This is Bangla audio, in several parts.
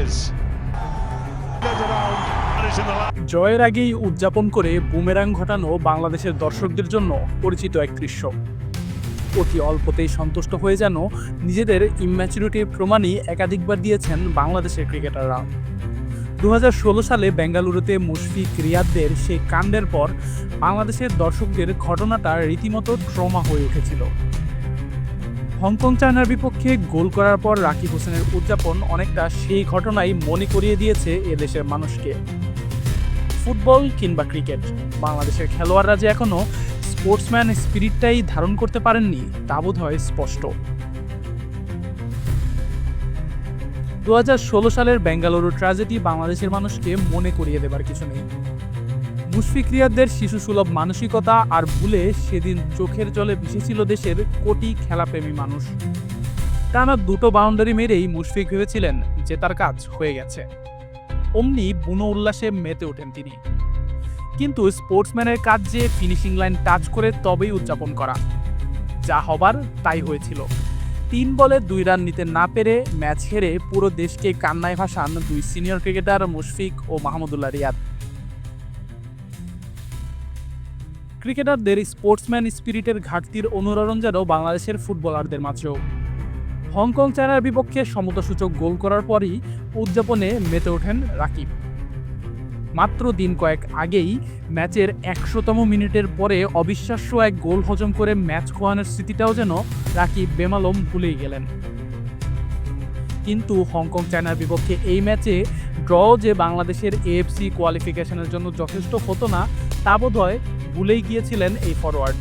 is. Goes around. And it's in the last. জয়ের আগেই উদযাপন করে বুমেরাং ঘটানো বাংলাদেশের দর্শকদের জন্য পরিচিত এক দৃশ্য। অতি অল্পতেই সন্তুষ্ট হয়ে যেন নিজেদের ইম্যাচুরিটির প্রমাণই একাধিকবার দিয়েছেন বাংলাদেশের ক্রিকেটাররা। 2016 সালে বেঙ্গালুরুতে মুশফিক রিয়াদদের সেই কাণ্ডের পর বাংলাদেশের দর্শকদের ঘটনাটা রীতিমতো ট্রমা হয়ে উঠেছিল। হংকং চায়নার বিপক্ষে গোল করার পর রাকিব হোসেনের উদযাপন অনেকটা সেই ঘটনাই মনে করিয়ে দিয়েছে এদেশের মানুষকে। ফুটবল কিংবা ক্রিকেট, বাংলাদেশের খেলোয়াড়রা যে এখনও স্পোর্টসম্যান স্পিরিটটাই ধারণ করতে পারেননি তা বোধহয় স্পষ্ট। 2016 সালের বেঙ্গালুরু ট্র্যাজেডি বাংলাদেশের মানুষকে মনে করিয়ে দেবার কিছু নেই। মুশফিক রিয়াদদের শিশুসুলভ মানসিকতা আর ভুলে সেদিন চোখের জলে ভেসেছিল দেশের কোটি খেলাপ্রেমী মানুষ। টানা দুটো বাউন্ডারি মেরেই মুশফিক ভেবেছিলেন যে তার কাজ হয়ে গেছে। অমনি বুনো উল্লাসে মেতে ওঠেন তিনি। কিন্তু স্পোর্টসম্যানের কাজ যে ফিনিশিং লাইন টাচ করে তবেই উদযাপন করা। যা হবার তাই হয়েছিল। 3 বলে 2 রান নিতে না পেরে ম্যাচ হেরে পুরো দেশকে কান্নায় ভাসান 2 সিনিয়র ক্রিকেটার মুশফিক ও মাহমুদুল্লাহ রিয়াদ। ক্রিকেটারদের স্পোর্টসম্যান স্পিরিটের ঘাটতির অনুরণন যেন বাংলাদেশের ফুটবলারদের মাঝেও। হংকং চায়নার বিপক্ষে সমতাসূচক গোল করার পরই উদযাপনে মেতে ওঠেন রাকিব। মাত্র দিন কয়েক আগেই ম্যাচের 100তম মিনিটের পরে অবিশ্বাস্য এক গোল হজম করে ম্যাচ খোয়ানোর স্মৃতিটাও যেন রাকিব বেমালম ভুলেই গেলেন। কিন্তু হংকং চায়নার বিপক্ষে এই ম্যাচে ড্র যে বাংলাদেশের এএফসি কোয়ালিফিকেশনের জন্য যথেষ্ট হতো না তা বোধহয় ভুলেই গিয়েছিলেন এই ফরওয়ার্ড।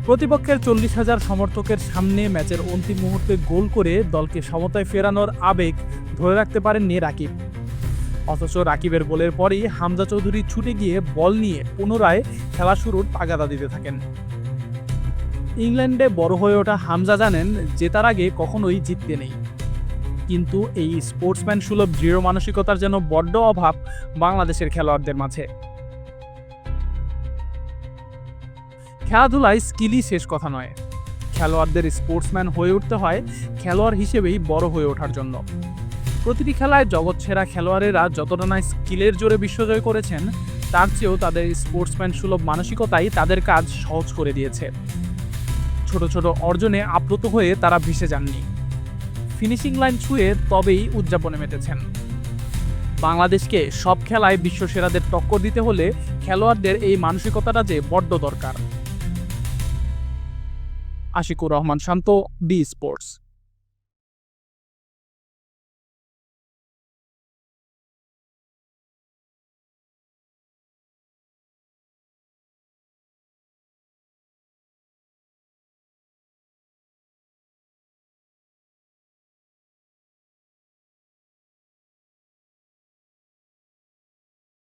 প্রতিপক্ষের 40,000 সমর্থকের সামনে ম্যাচের অন্তিম মুহূর্তে গোল করে দলকে সমতায় ফেরানোর আবেগ ধরে রাখতে পারেননি রাকিব। অথচ রাকিবের গোলের পরেই হামজা চৌধুরী ছুটে গিয়ে বল নিয়ে পুনরায় খেলা শুরুর তাগাদা দিতে থাকেন। ইংল্যান্ডে বড় হয়ে ওঠা হামজা জানেন জেতার আগে কখনোই জিততে নেই। কিন্তু এই স্পোর্টসম্যান সুলভ দৃঢ় মানসিকতার যেন বড্ড অভাব বাংলাদেশের খেলোয়াড়দের মাঝে। খেলাধুলায় স্কিলই শেষ কথা নয়, খেলোয়াড়দের স্পোর্টসম্যান হয়ে উঠতে হয় খেলোয়াড় হিসেবেই বড় হয়ে ওঠার জন্য। প্রতিটি খেলায় জগৎসেরা খেলোয়াড়েরা যতটা না স্কিলের জোরে বিশ্বজয় করেছেন তার চেয়েও তাদের স্পোর্টসম্যান সুলভ মানসিকতাই তাদের কাজ সহজ করে দিয়েছে। ছোট ছোট অর্জনে আপ্লুত হয়ে তারা ভেসে যাননি, ফিনিশিং লাইন ছুঁয়ে তবেই উদযাপনে মেতেছেন। বাংলাদেশকে সব খেলায় বিশ্বসেরাদের টক্কর দিতে হলে খেলোয়াড়দের এই মানসিকতাটা যে বড্ড দরকার। আশিকুর রহমান শান্ত, ডি স্পোর্টস।